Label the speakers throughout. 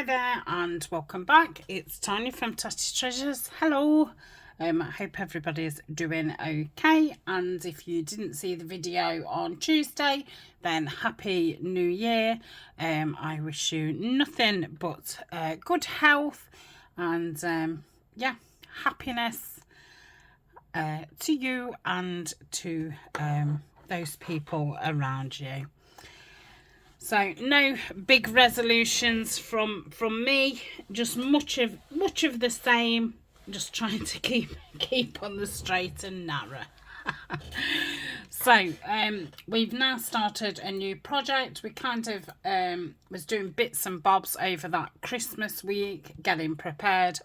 Speaker 1: Hi there and welcome back. It's Tania from Tatty Treasures. Hello. I hope everybody's doing okay, and if you didn't see the video on Tuesday, then Happy New Year. I wish you nothing but good health and yeah, happiness to you and to those people around you. So no big resolutions from me, just much of the same, just trying to keep on the straight and narrow. So we've now started a new project. We kind of was doing bits and bobs over that Christmas week, getting prepared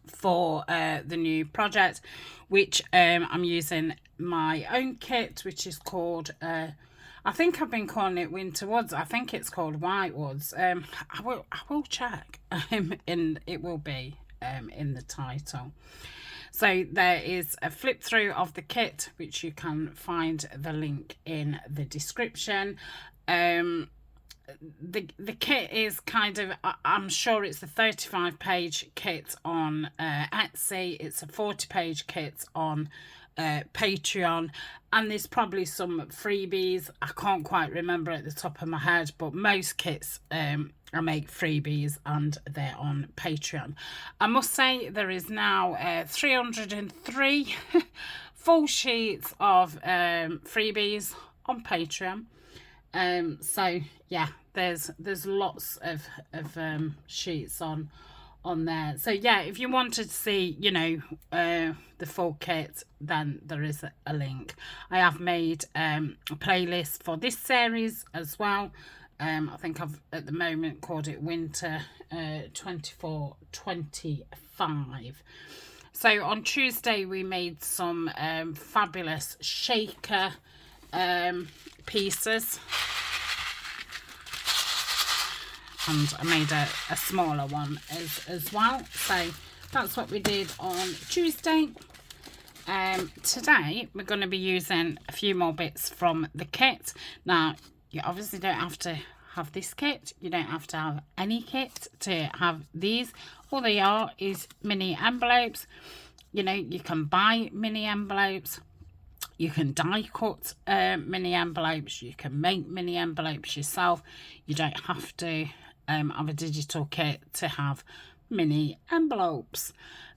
Speaker 1: for the new project, which I'm using my own kit, which is called I think I've been calling it Winter Woods. I think it's called White Woods. I will check, and it will be in the title. So there is a flip through of the kit, which you can find the link in the description. The kit is kind of, I'm sure it's a 35-page kit on Etsy. It's a 40-page kit on Patreon, and there's probably some freebies. I can't quite remember at the top of my head, but most kits I make freebies and they're on Patreon. I must say there is now 303 full sheets of freebies on Patreon. So yeah, there's lots of sheets on there. So yeah, if you wanted to see, you know, the full kit, then there is a link. I have made a playlist for this series as well. I think I've at the moment called it Winter 24-25. So on Tuesday we made some fabulous shaker pieces, and I made a smaller one as well. So that's what we did on Tuesday. Today we're going to be using a few more bits from the kit. Now you obviously don't have to have this kit, you don't have to have any kit to have these. All they are is mini envelopes. You know, you can buy mini envelopes, you can die cut mini envelopes, you can make mini envelopes yourself. You don't have to have a digital kit to have mini envelopes,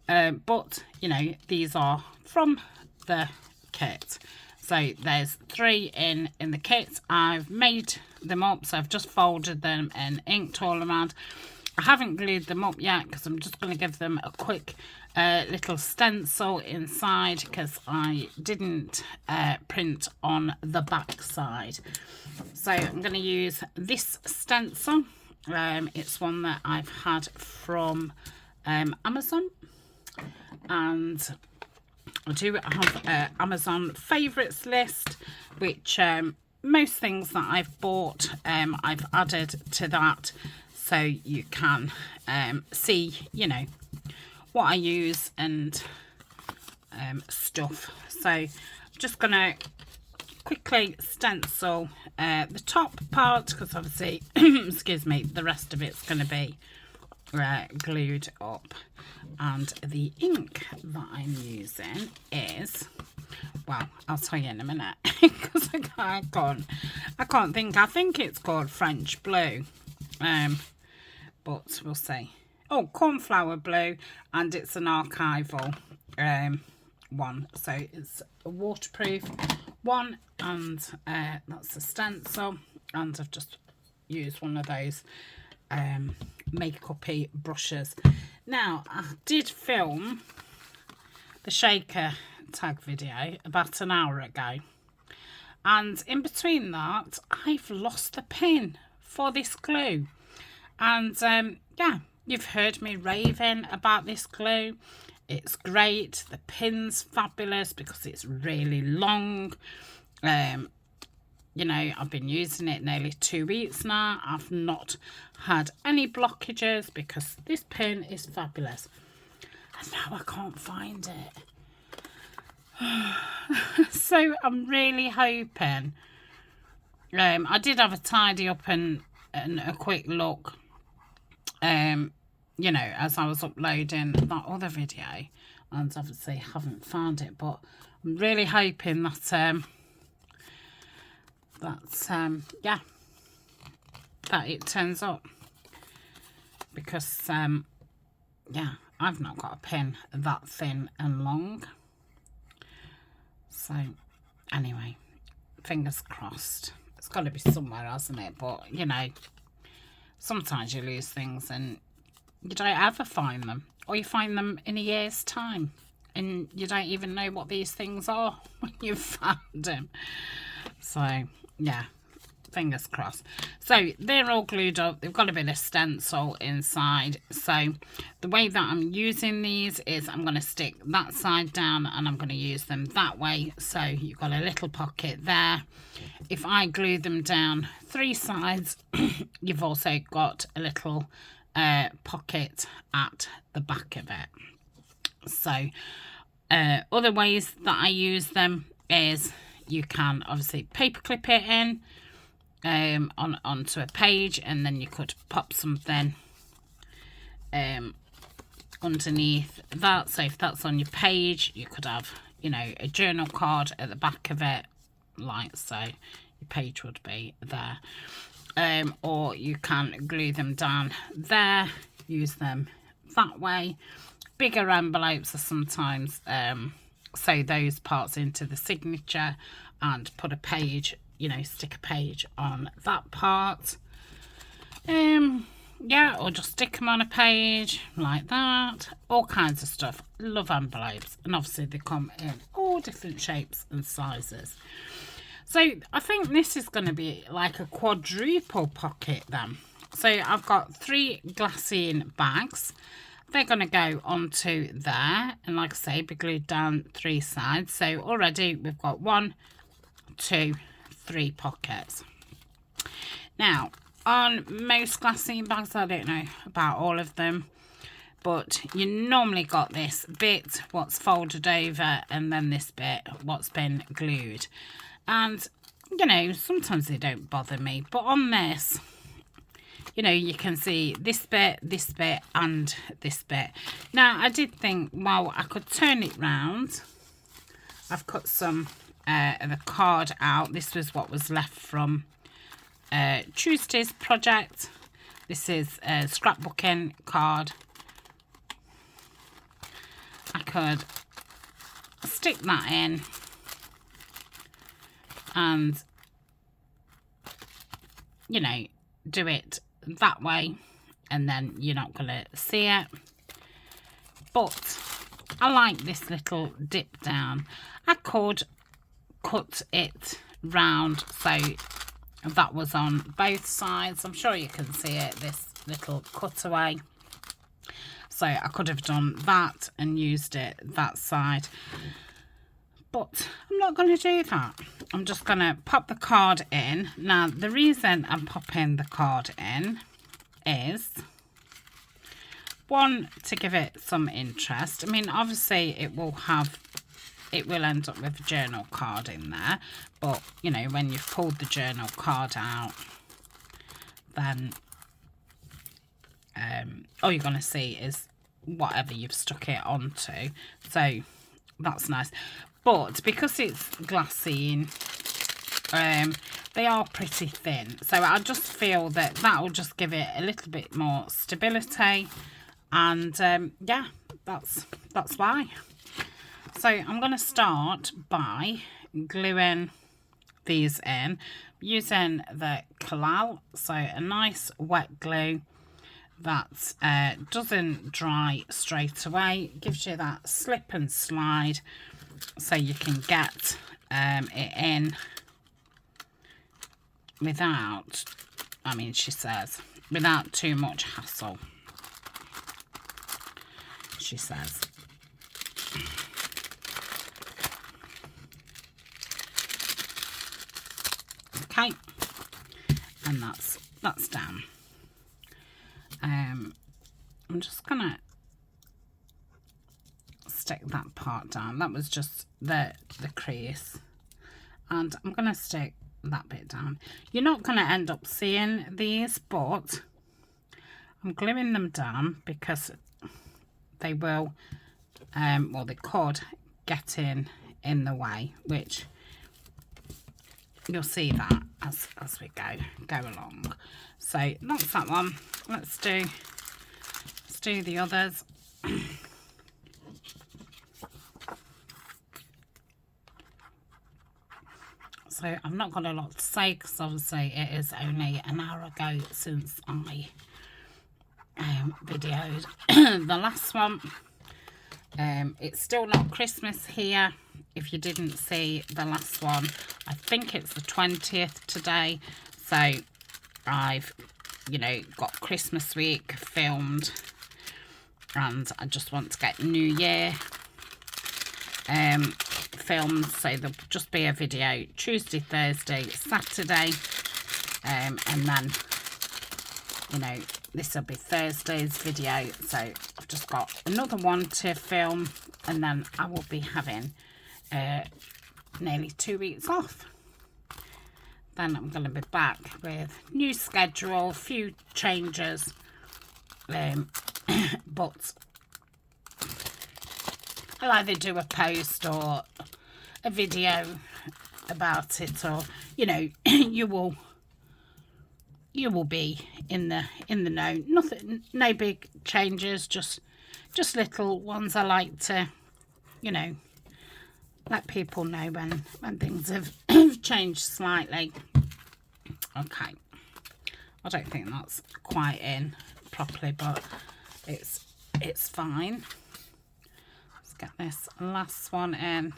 Speaker 1: but you know, these are from the kit. So there's 3 in the kit. I've made them up, so I've just folded them and inked all around. I haven't glued them up yet because I'm just going to give them a quick little stencil inside, because I didn't print on the back side. So I'm going to use this stencil. It's one that I've had from Amazon, and I do have an Amazon favourites list, which most things that I've bought I've added to that, so you can see, you know, what I use and stuff. So I'm just going to quickly stencil the top part, because obviously excuse me, the rest of it's going to be glued up. And the ink that I'm using is, well, I'll tell you in a minute, because I can't think. I think it's called French blue, but we'll see. Oh, cornflower blue, and it's an archival one, so it's a waterproof one, and that's a stencil, and I've just used one of those makeup-y brushes. Now, I did film the shaker tag video about an hour ago, and in between that I've lost the pin for this glue, and yeah, you've heard me raving about this glue. It's great. The pin's fabulous because it's really long. You know, I've been using it nearly 2 weeks now. I've not had any blockages because this pin is fabulous. And now I can't find it. So I'm really hoping. I did have a tidy up and a quick look you know, as I was uploading that other video, and obviously haven't found it, but I'm really hoping that yeah, that it turns up, because yeah, I've not got a pin that thin and long. So anyway, fingers crossed. It's got to be somewhere, hasn't it? But you know, sometimes you lose things and you don't ever find them, or you find them in a year's time and you don't even know what these things are when you've found them. So yeah, fingers crossed. So they're all glued up. They've got a bit of stencil inside. So the way that I'm using these is I'm going to stick that side down and I'm going to use them that way. So you've got a little pocket there. If I glue them down 3 sides, you've also got a little pocket at the back of it. So other ways that I use them is you can obviously paper clip it in onto a page, and then you could pop something underneath that. So if that's on your page, you could have, you know, a journal card at the back of it, like so. Your page would be there. Or you can glue them down there, use them that way. Bigger envelopes are sometimes sew those parts into the signature and put a page, you know, stick a page on that part. Yeah, or just stick them on a page like that. All kinds of stuff. Love envelopes, and obviously they come in all different shapes and sizes. So I think this is going to be like a quadruple pocket then. So I've got 3 glassine bags. They're going to go onto there, and like I say, be glued down 3 sides. So already we've got 1, 2, 3 pockets. Now, on most glassine bags, I don't know about all of them, but you normally got this bit what's folded over, and then this bit what's been glued. And, you know, sometimes they don't bother me. But on this, you know, you can see this bit, and this bit. Now, I did think, well, I could turn it round. I've cut some of the card out. This was what was left from Tuesday's project. This is a scrapbooking card. I could stick that in and, you know, do it that way, and then you're not going to see it. But I like this little dip down. I could cut it round so that was on both sides. I'm sure you can see it, this little cutaway. So I could have done that and used it that side. But I'm not going to do that. I'm just going to pop the card in. Now, the reason I'm popping the card in is, 1, to give it some interest. I mean, obviously it will end up with a journal card in there. But, you know, when you've pulled the journal card out, then all you're going to see is whatever you've stuck it onto. So that's nice. But because it's glassine, they are pretty thin. So I just feel that that will just give it a little bit more stability. And yeah, that's why. So I'm going to start by gluing these in using the Collal. So a nice wet glue that doesn't dry straight away. Gives you that slip and slide, so you can get it in without, I mean, she says, without too much hassle, she says. Okay, and that's down. I'm just gonna stick that part down. That was just the crease, and I'm gonna stick that bit down. You're not gonna end up seeing these, but I'm gluing them down because they will, well, they could get in the way, which you'll see that as we go along. So that's that one. Let's do the others. So I've not got a lot to say because obviously it is only an hour ago since I videoed the last one. It's still not Christmas here. If you didn't see the last one, I think it's the 20th today. So I've, you know, got Christmas week filmed, and I just want to get New Year filmed, so there'll just be a video Tuesday, Thursday, Saturday, and then, you know, this will be Thursday's video. So I've just got another one to film, and then I will be having nearly 2 weeks off. Then I'm going to be back with new schedule, few changes, but I'll either do a post or a video about it, or, you know, you will be in the know. Nothing, no big changes, just little ones. I like to, you know, let people know when things have changed slightly. Okay, I don't think that's quite in properly, but it's fine. Let's get this last one in,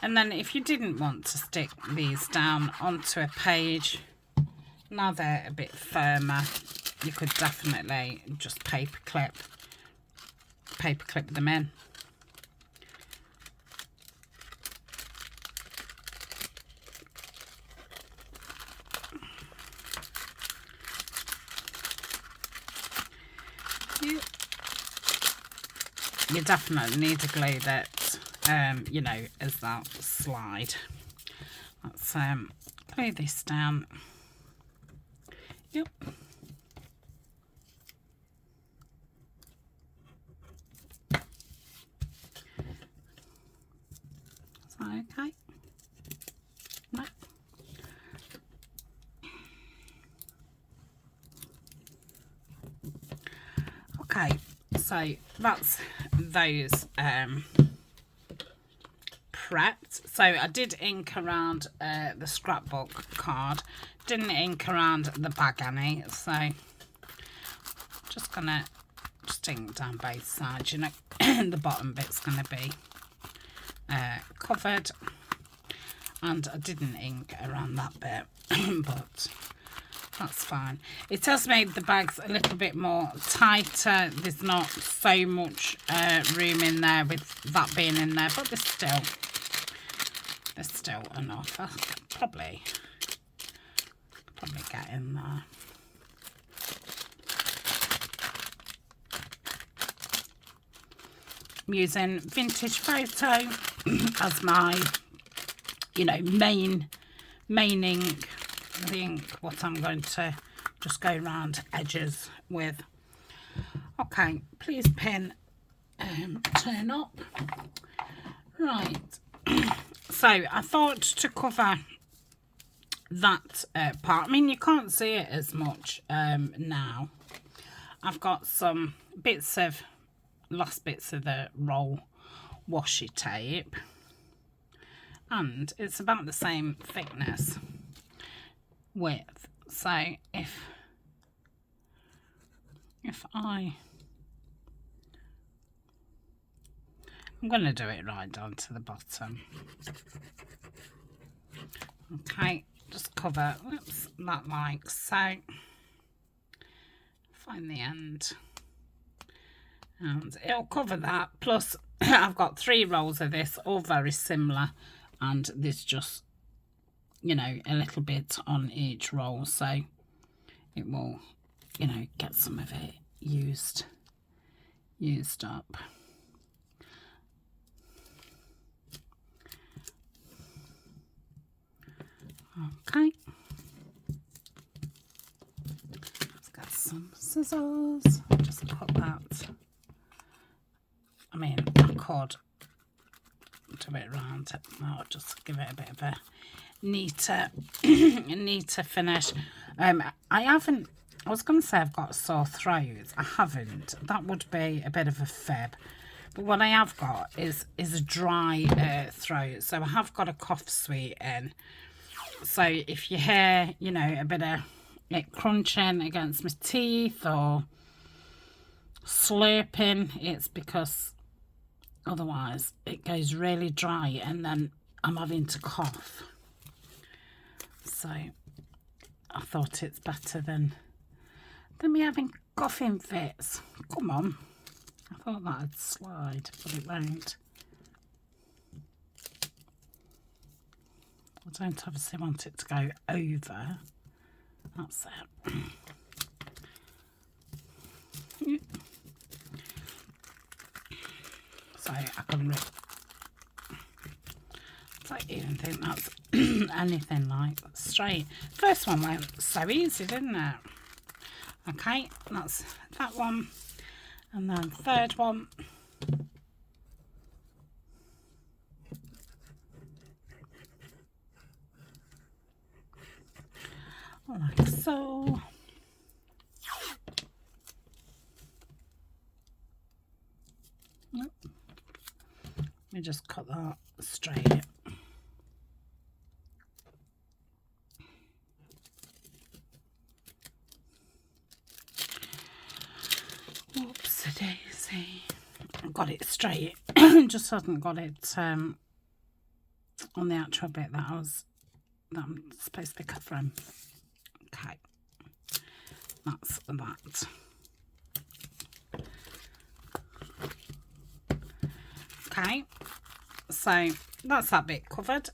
Speaker 1: and then if you didn't want to stick these down onto a page, now they're a bit firmer, you could definitely just paper clip them in. You definitely need to glue that, you know, as that slide. Let's glue this down. Yep. Is that okay? No. Okay, so that's those prepped. So I did ink around the scrapbook card, didn't ink around the bag any, so just gonna ink down both sides. You know, the bottom bit's gonna be covered, and I didn't ink around that bit but that's fine. It has made the bags a little bit more tighter. There's not so much room in there with that being in there, but there's still enough. I could probably get in there. I'm using Vintage Photo as my, you know, main ink. I think what I'm going to just go around edges with. Okay, please pin turn up. Right, so I thought to cover that part. I mean, you can't see it as much now. I've got some last bits of the roll washi tape, and it's about the same thickness width. So if I'm going to do it right down to the bottom. Okay, just cover that like so. Find the end, and it'll cover that. Plus I've got 3 rolls of this, all very similar, and there's just, you know, a little bit on each roll, so it will, you know, get some of it used up. Okay, some scissors. Just cut that. I mean, I could do it round. I'll just give it a bit of a neater, neater finish. I was going to say I've got a sore throat. I haven't. That would be a bit of a fib. But what I have got is a dry throat. So I have got a cough sweet in. So if you hear, you know, a bit of it crunching against my teeth or slurping, it's because otherwise it goes really dry and then I'm having to cough. So I thought it's better than me having coughing fits. Come on. I thought that'd slide, but it won't. I don't obviously want it to go over. That's it. So I can don't even think that's anything like straight. First one went so easy, didn't it? Okay, that's that one. And then third one. Like so. Let me just cut that straight. Oopsie daisy. I got it straight. Just hadn't got it on the actual bit that I'm supposed to be covering. Okay, that's that. Okay, so that's that bit covered.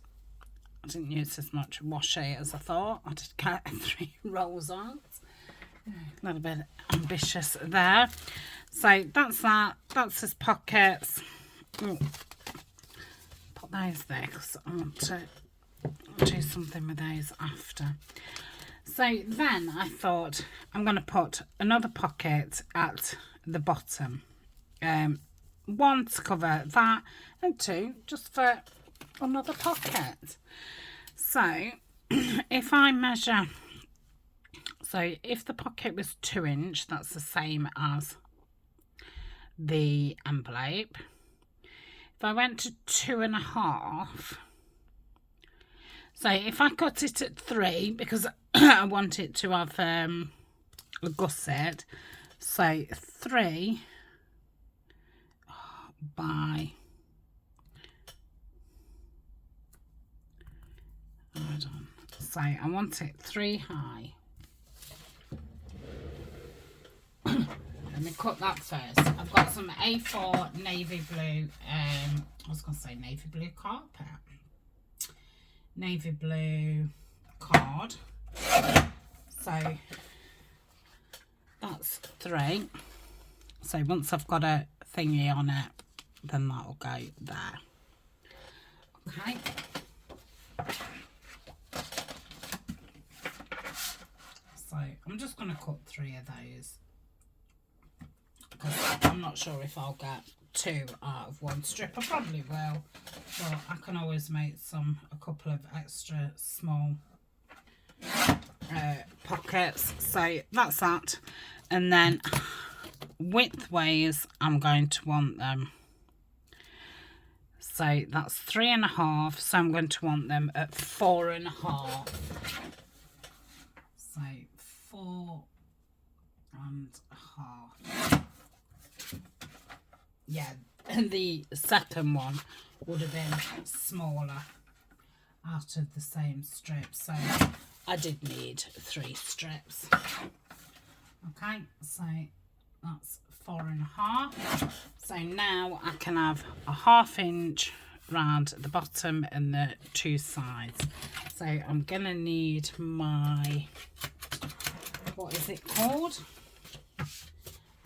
Speaker 1: I didn't use as much washi as I thought. I did get 3 rolls on. A little bit ambitious there. So that's that. That's his pockets. Ooh. Put those there because I want to do something with those after. So then I thought I'm going to put another pocket at the bottom. 1 to cover that and 2 just for another pocket. So if I measure, so if the pocket was 2 inch, that's the same as the envelope. If I went to 2.5, so if I cut it at 3 because I want it to have a gusset, so 3 by, hold on, so I want it 3 high. Let me cut that first. I've got some A4 navy blue, I was going to say navy blue carpet. Navy blue card. So that's 3. So once I've got a thingy on it, then that'll go there. Okay. So I'm just going to cut 3 of those because I'm not sure if I'll get 2 out of 1 strip. I probably will, but I can always make a couple of extra small pockets. So that's that. And then widthways, I'm going to want them, so that's 3.5, so I'm going to want them at 4.5. So 4.5. Yeah, and the second one would have been smaller out of the same strip, so I did need 3 strips. Okay, so that's 4.5. So now I can have a 1/2 inch round the bottom and the 2 sides. So I'm gonna need my, what is it called?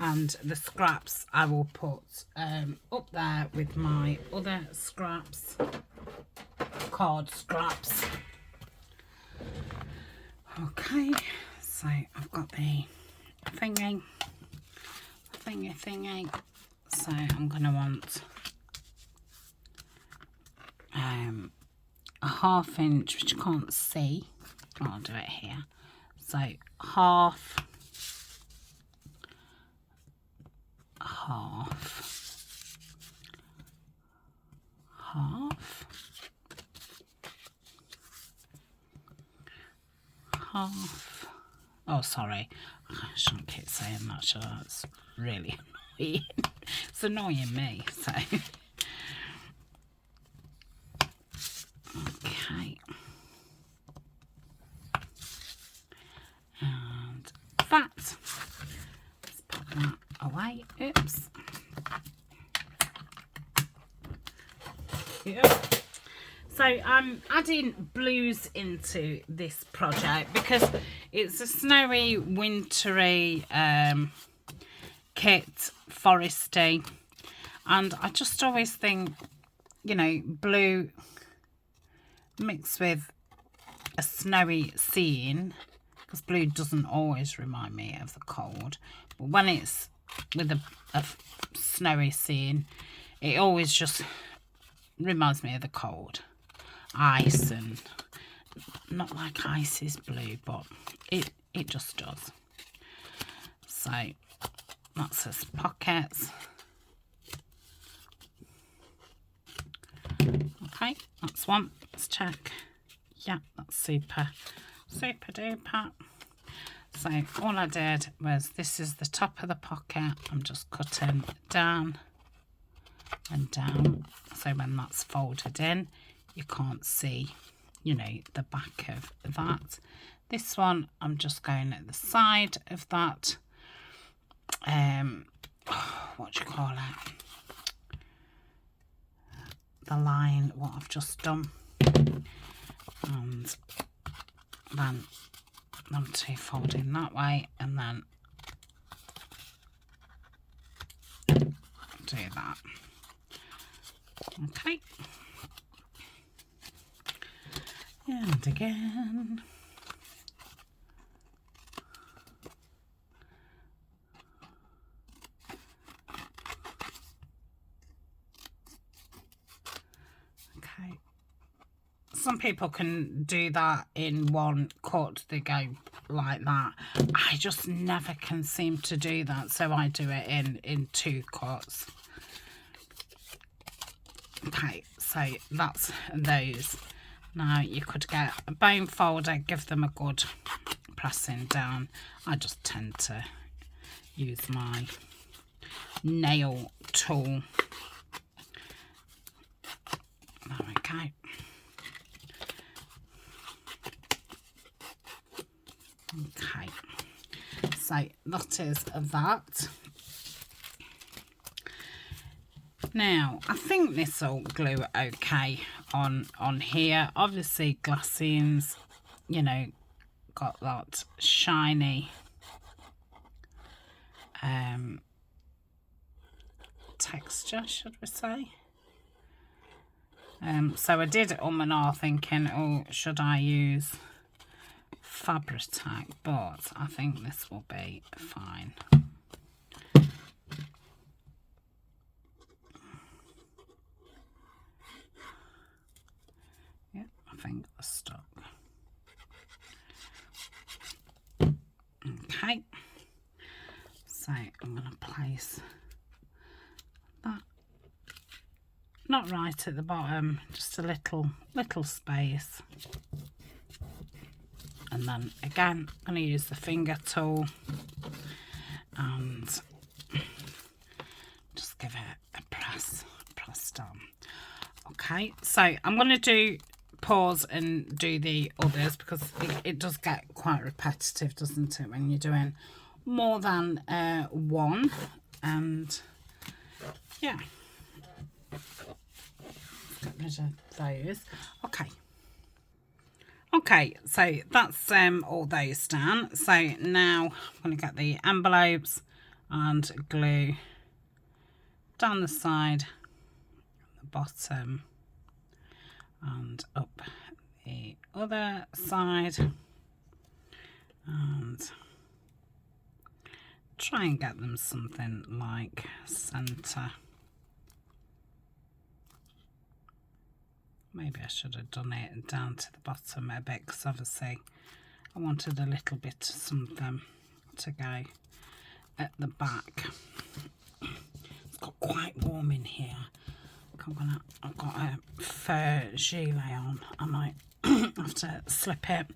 Speaker 1: And the scraps I will put up there with my other scraps, card scraps. Okay, so I've got the thingy. So I'm going to want a 1/2 inch, which you can't see. I'll do it here. So half, oh sorry, I shouldn't keep saying that, should I? It's really annoying. It's annoying me, so okay, and that, let's put that away. Oops. Yeah. So I'm adding blues into this project because it's a snowy, wintry kit, foresty, and I just always think, you know, blue mixed with a snowy scene, because blue doesn't always remind me of the cold, but when it's with a snowy scene, it always just reminds me of the cold. Ice, and not like ice is blue, but it just does. So that's his pockets. Okay, that's one. Let's check. Yeah, that's super duper. So all I did was, this is the top of the pocket. I'm just cutting down and down, so when that's folded in, you can't see, you know, the back of that. This one, I'm just going at the side of that, what do you call it? The line, what I've just done. And then them two folding that way, and then do that. Okay. And again. Okay. Some people can do that in one cut. They go like that. I just never can seem to do that, so I do it in 2 cuts. Okay, so that's those. Now you could get a bone folder, give them a good pressing down. I just tend to use my nail tool. There we go. Okay, so that is that. Now, I think this will glue okay on here. Obviously, glassines, you know, got that shiny texture, should we say. So I did and ah thinking, oh, should I use Fabri-Tac? But I think this will be fine. Yeah, I think that's stuck. Okay, so I'm going to place that, not right at the bottom, just a little space. And then again, I'm going to use the finger tool and just give it a press down. Okay, so I'm going to pause and do the others, because it does get quite repetitive, doesn't it, when you're doing more than one. And yeah, get rid of those. Okay, so that's all those done. So now I'm going to get the envelopes and glue down the side, the bottom, and up the other side, and try and get them something like centre. Maybe I should have done it down to the bottom a bit, because obviously I wanted a little bit of something to go at the back. It's got quite warm in here. I've got a fur gilet on. I might have to slip it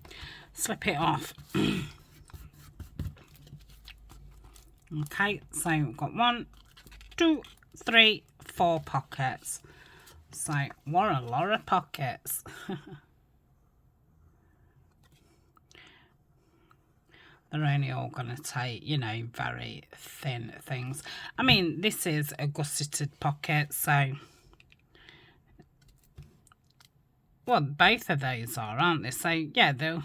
Speaker 1: off. Okay, so we've got 1, 2, 3, 4 pockets. So what a lot of pockets. They're only all going to take, you know, very thin things. I mean, this is a gusseted pocket, so... Well, both of those are, aren't they? So, yeah, they'll...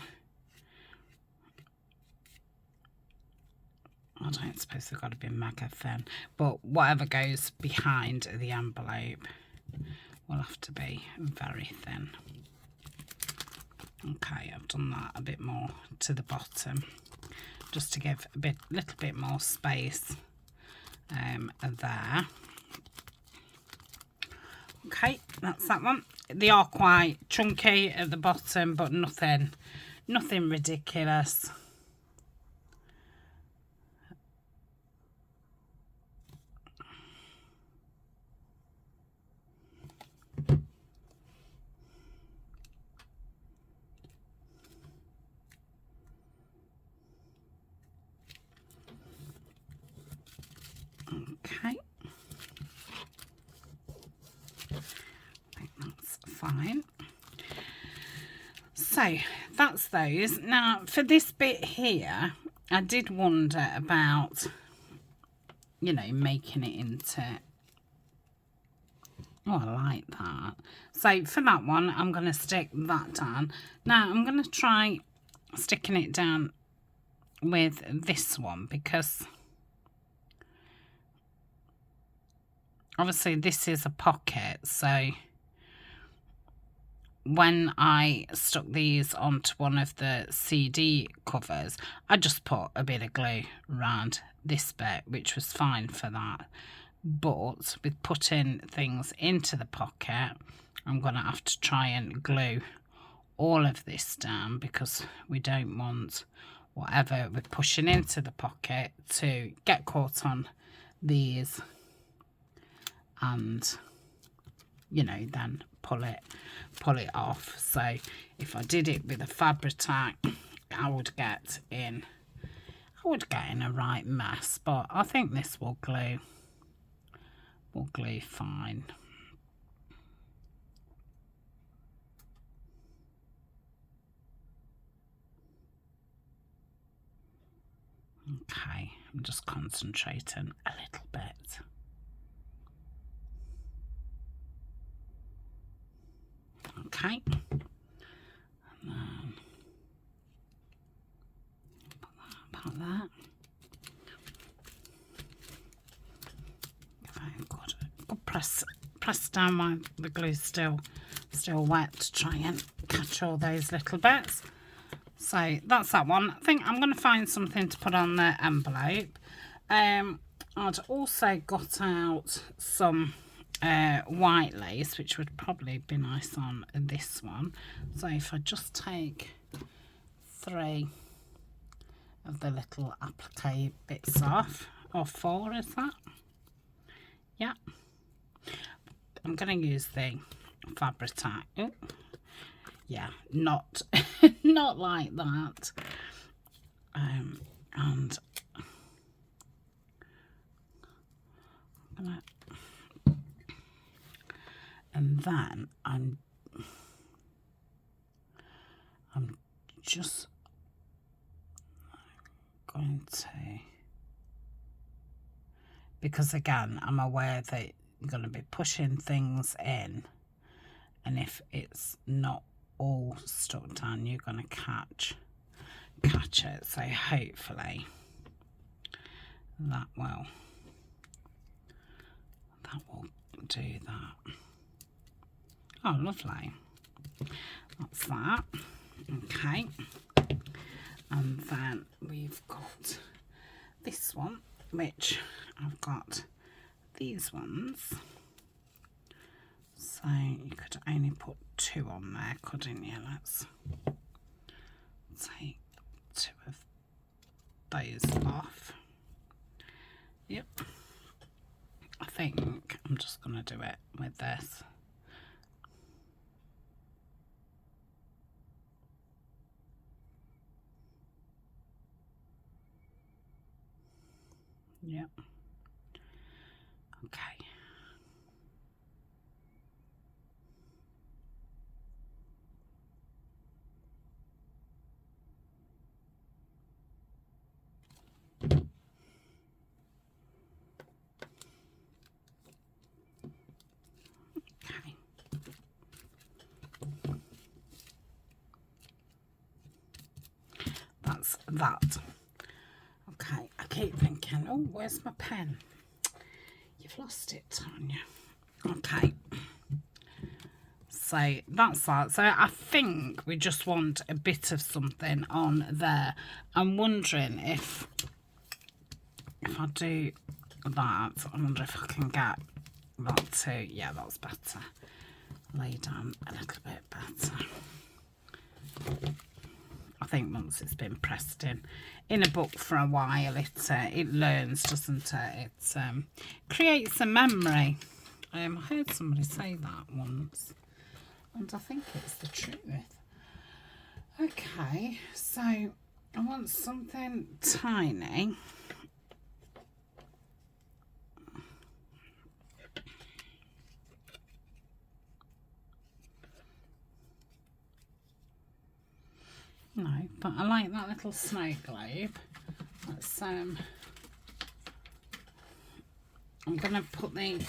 Speaker 1: I don't suppose they've got to be mega thin. But whatever goes behind the envelope will have to be very thin. Okay, I've done that a bit more to the bottom, just to give a little bit more space there. Okay, that's that one. They are quite chunky at the bottom, but nothing ridiculous. Okay, I think that's fine. So that's those. Now for this bit here, I did wonder about, you know, making it into... Oh, I like that. So for that one, I'm going to stick that down. Now I'm going to try sticking it down with this one, because obviously this is a pocket, so when I stuck these onto one of the CD covers, I just put a bit of glue around this bit, which was fine for that. But with putting things into the pocket, I'm going to have to try and glue all of this down, because we don't want whatever we're pushing into the pocket to get caught on these and, you know, then pull it off. So if I did it with a Fabri-Tac, I would get in a right mess, but I think this will glue fine. Okay, I'm just concentrating a little bit. Okay, and then put that about that. Very good. Press down while the glue's still wet to try and catch all those little bits. So that's that one. I think I'm going to find something to put on the envelope. I'd also got out some white lace, which would probably be nice on this one. So if I just take 3 of the little applique bits off, or 4 is that? Yeah. I'm going to use the Fabri-Tac. Oh, yeah, not not like that. And then I'm just going to, because again I'm aware that you're going to be pushing things in, and if it's not all stuck down, you're going to catch it. So hopefully that will do that. Oh, lovely. That's that. Okay, and then we've got this one. which I've got these ones. So you could only put 2 on there, couldn't you? Let's take 2 of those off. Yep. I think I'm just going to do it with this. Yep. Okay. That's that. Okay, I keep thinking, oh, where's my pen? You've lost it, Tania. Okay. So that's that. So I think we just want a bit of something on there. I'm wondering if I do that, I wonder if I can get that too. Yeah, that's better. Lay down a little bit better. I think once it's been pressed in a book for a while, it learns, doesn't it? It creates a memory. I heard somebody say that once, and I think it's the truth. Okay, so I want something tiny. No, but I like that little snow globe. Let's I'm gonna put the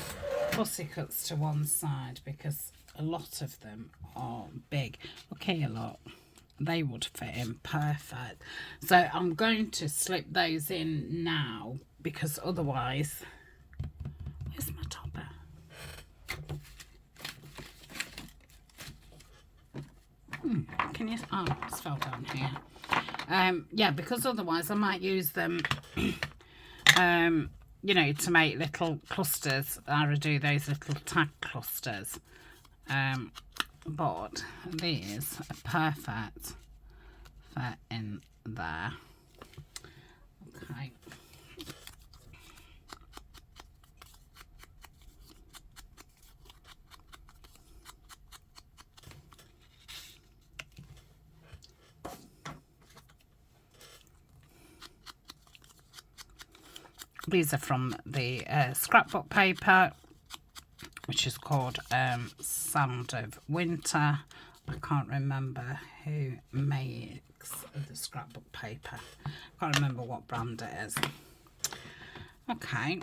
Speaker 1: pussycats to one side because a lot of them are big. Okay, a lot. They would fit in perfect. So I'm going to slip those in now because otherwise, where's my topper? Can you? Oh, it's fell down here. Yeah, because otherwise I might use them, you know, to make little clusters. I do those little tag clusters. But these are perfect for in there. Okay. These are from the scrapbook paper, which is called Sound of Winter. I can't remember who makes the scrapbook paper. I can't remember what brand it is. Okay,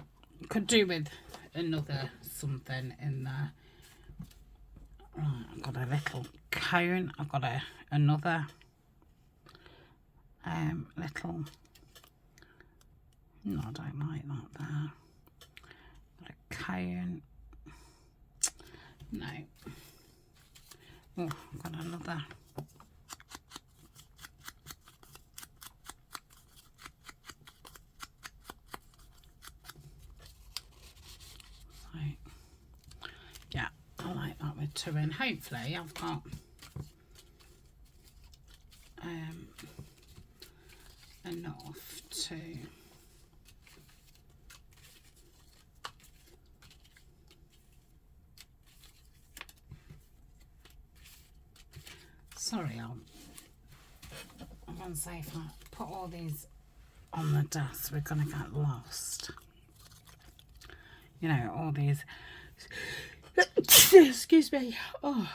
Speaker 1: could do with another something in there. Right, I've got a little cone. I've got another little... No, I don't like that there. Got a cone. No. Oh, I've got another. So, yeah, I like that with 2 in. Hopefully I've got enough to... Sorry, I'm going to say if I put all these on the desk, we're going to get lost. You know, all these... Excuse me. Oh.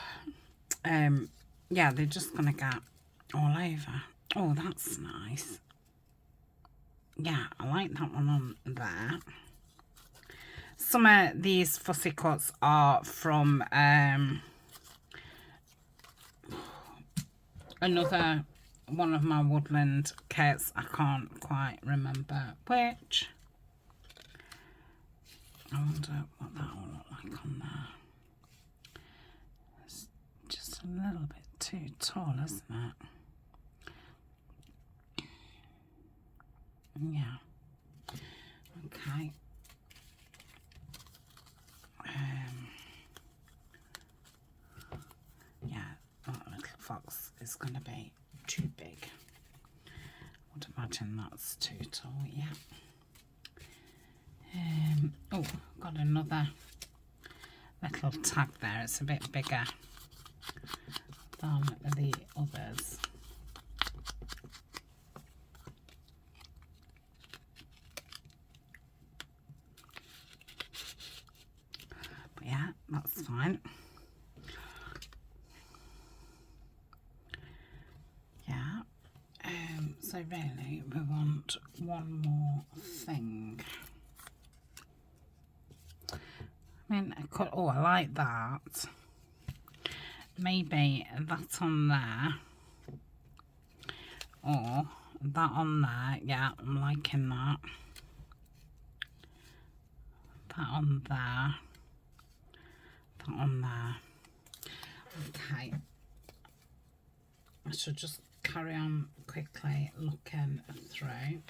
Speaker 1: Yeah, they're just going to get all over. Oh, that's nice. Yeah, I like that one on there. Some of these fussy cuts are from... another one of my woodland kits. I can't quite remember which. I wonder what that will look like on there. It's just a little bit too tall, isn't it? Yeah. going to be too big. I would imagine that's too tall, yeah. Oh, got another little tag there. It's a bit bigger than the others. But yeah, that's fine. Yeah. So really we want one more thing. I mean, I could, oh, I like that. Maybe that on there, or that on there. Yeah, I'm liking that. That on there. That on there. Okay. I should just carry on quickly looking through,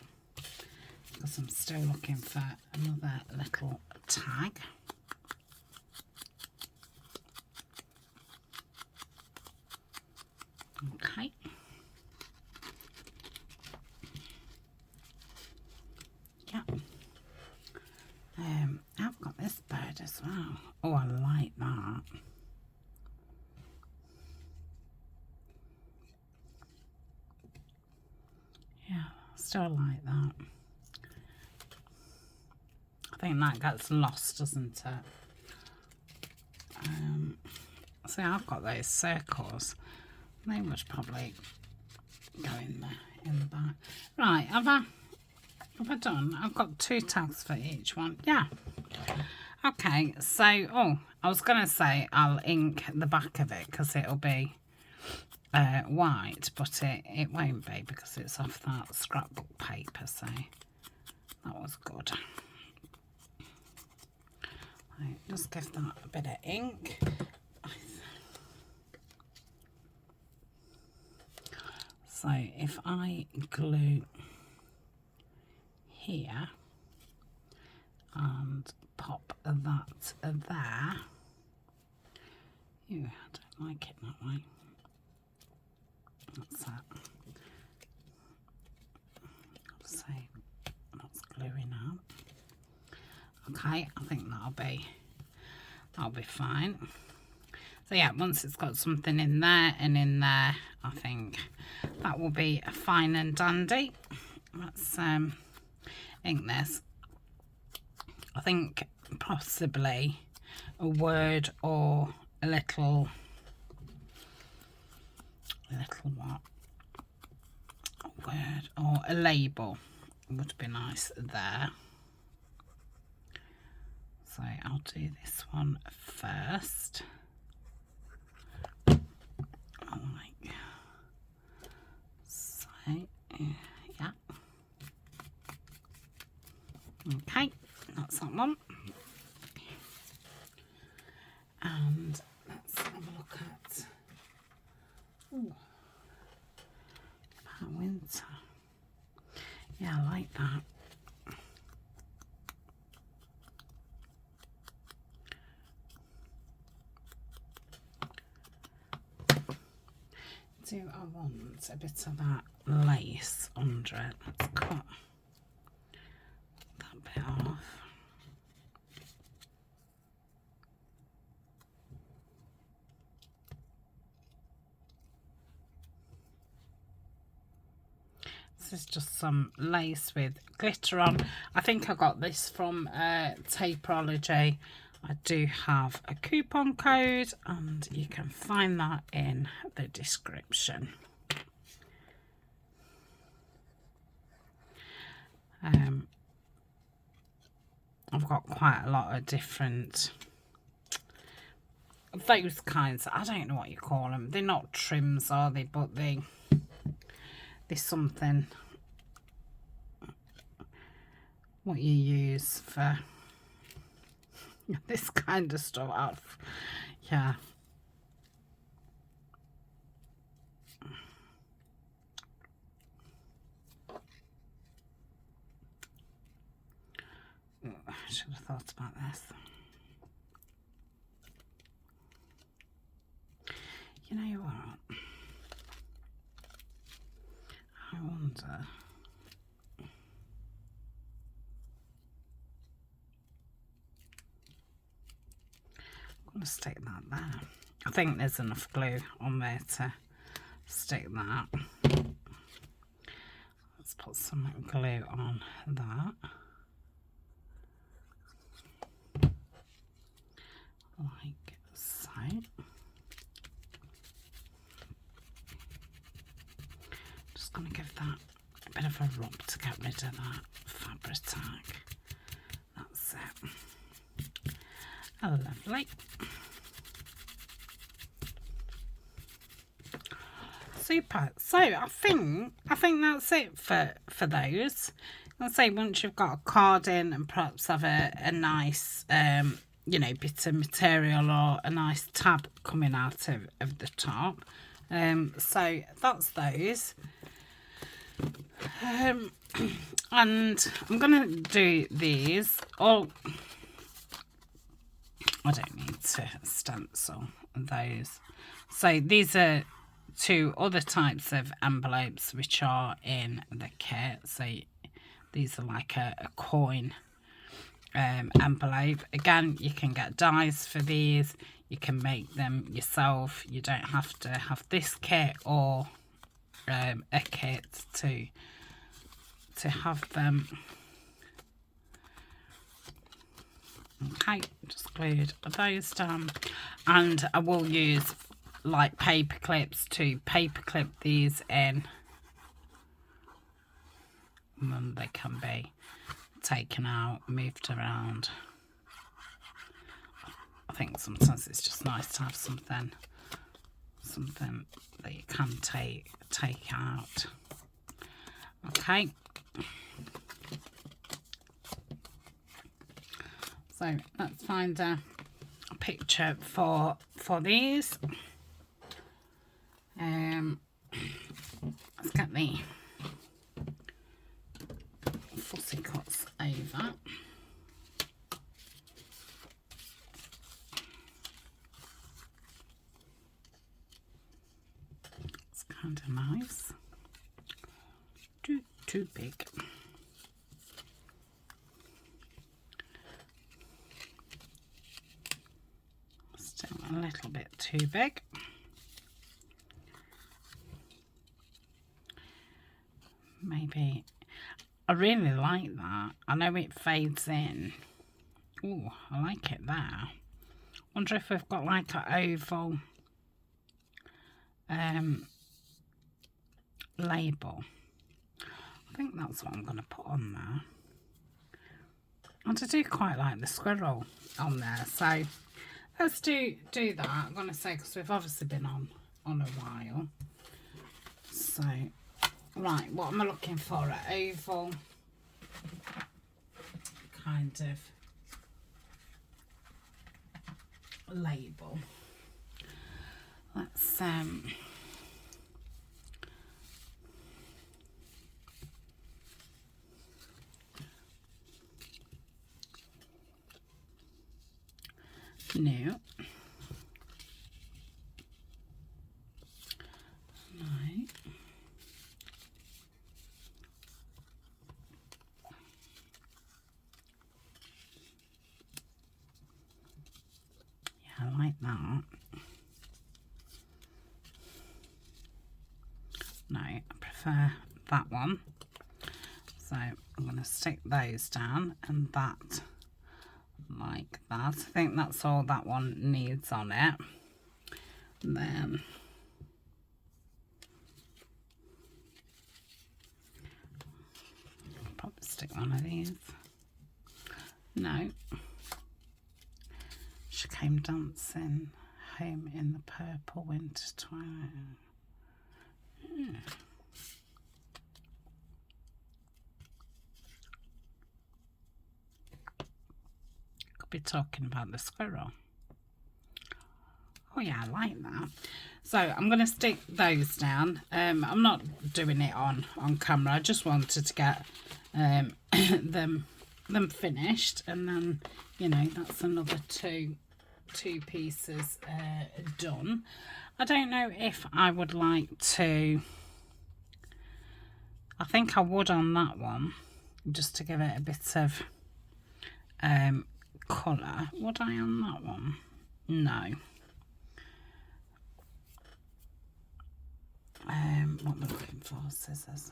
Speaker 1: because I'm still looking for another little tag. Okay. Yeah. I've got this bird as well. Oh, I like that. Yeah, still like that. I think that gets lost, doesn't it? See, I've got those circles. They would probably go in the back. Right, have I done? I've got 2 tags for each one. Yeah. Okay, so, oh, I was going to say I'll ink the back of it because it'll be white, but it won't be because it's off that scrapbook paper, so that was good. Right, just give that a bit of ink. So if I glue here and pop that there. Ew, I don't like it that way. That's that. So that's gluing out. Okay, I think that'll be fine. So yeah, once it's got something in there and in there, I think that will be fine and dandy. Let's ink this. I think possibly a word or a little what? A word or a label would be nice there. So I'll do this one first. Like so, yeah. Okay, that's that one. And let's have a look at winter. Yeah, I like that. Do I want a bit of that lace under it? Let's cut that bit off. This is just some lace with glitter on. I think I got this from Tapeology. I do have a coupon code and you can find that in the description. I've got quite a lot of different, those kinds, I don't know what you call them. They're not trims, are they? But they're something what you use for this kind of stuff. Yeah. I should have thought about this. You know what? wonder. I'm going to stick that there. I think there's enough glue on there to stick that. Let's put some glue on that. Like so. Just going to give that a bit of a rub to get rid of that fabric tag. That's it. Oh, lovely. Super. So I think that's it for those. I'll say once you've got a card in and perhaps have a nice you know, bit of material or a nice tab coming out of the top. So that's those. And I'm gonna do these. Oh, I don't need to stencil those. So these are two other types of envelopes which are in the kit. So these are like a coin envelope. Again, you can get dies for these. You can make them yourself. You don't have to have this kit or a kit to have them. Okay, just glued those down, and I will use like paper clips to paper clip these in, and then they can be taken out, moved around. I think sometimes it's just nice to have something that you can take out. Okay. So let's find a picture for these. Let's get the fussy cuts over. It's kind of nice. Too big. Still a little bit too big. Maybe. I really like that. I know it fades in. Oh, I like it there. Wonder if we've got like an oval label. I think that's what I'm going to put on there. And I do quite like the squirrel on there. So let's do that. I'm going to say, because we've obviously been on a while. So, right, what am I looking for? An oval kind of label. Let's new. Right. Yeah, I like that. No, I prefer that one. So I'm going to stick those down, and that like that. I think that's all that one needs on it. And then I'll probably stick one of these. No. She came dancing home in the purple winter twilight. Could be talking about the squirrel. Oh yeah, I like that. So I'm going to stick those down. I'm not doing it on camera. I just wanted to get them finished, and then, you know, that's another two pieces done. I don't know if I would like to I think I would on that one, just to give it a bit of colour. Would I on that one? No. What am I looking for? Scissors.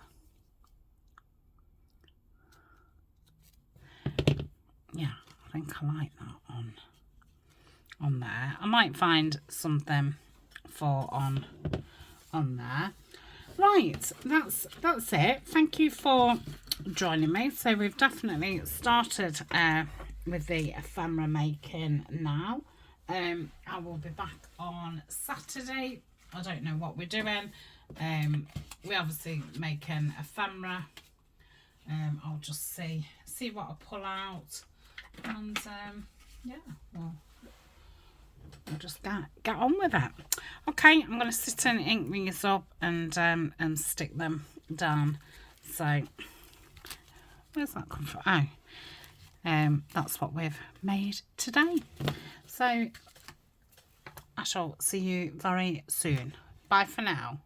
Speaker 1: Yeah, I think I like that on there. I might find something for on there. Right, that's it. Thank you for joining me. So we've definitely started with the ephemera making now. I will be back on Saturday. I don't know what we're doing. We obviously making ephemera. I'll just see what I pull out, and yeah, we'll just get on with it. Okay, I'm going to sit and ink these up and stick them down. So where's that come from? Oh, that's what we've made today. So I shall see you very soon. Bye for now.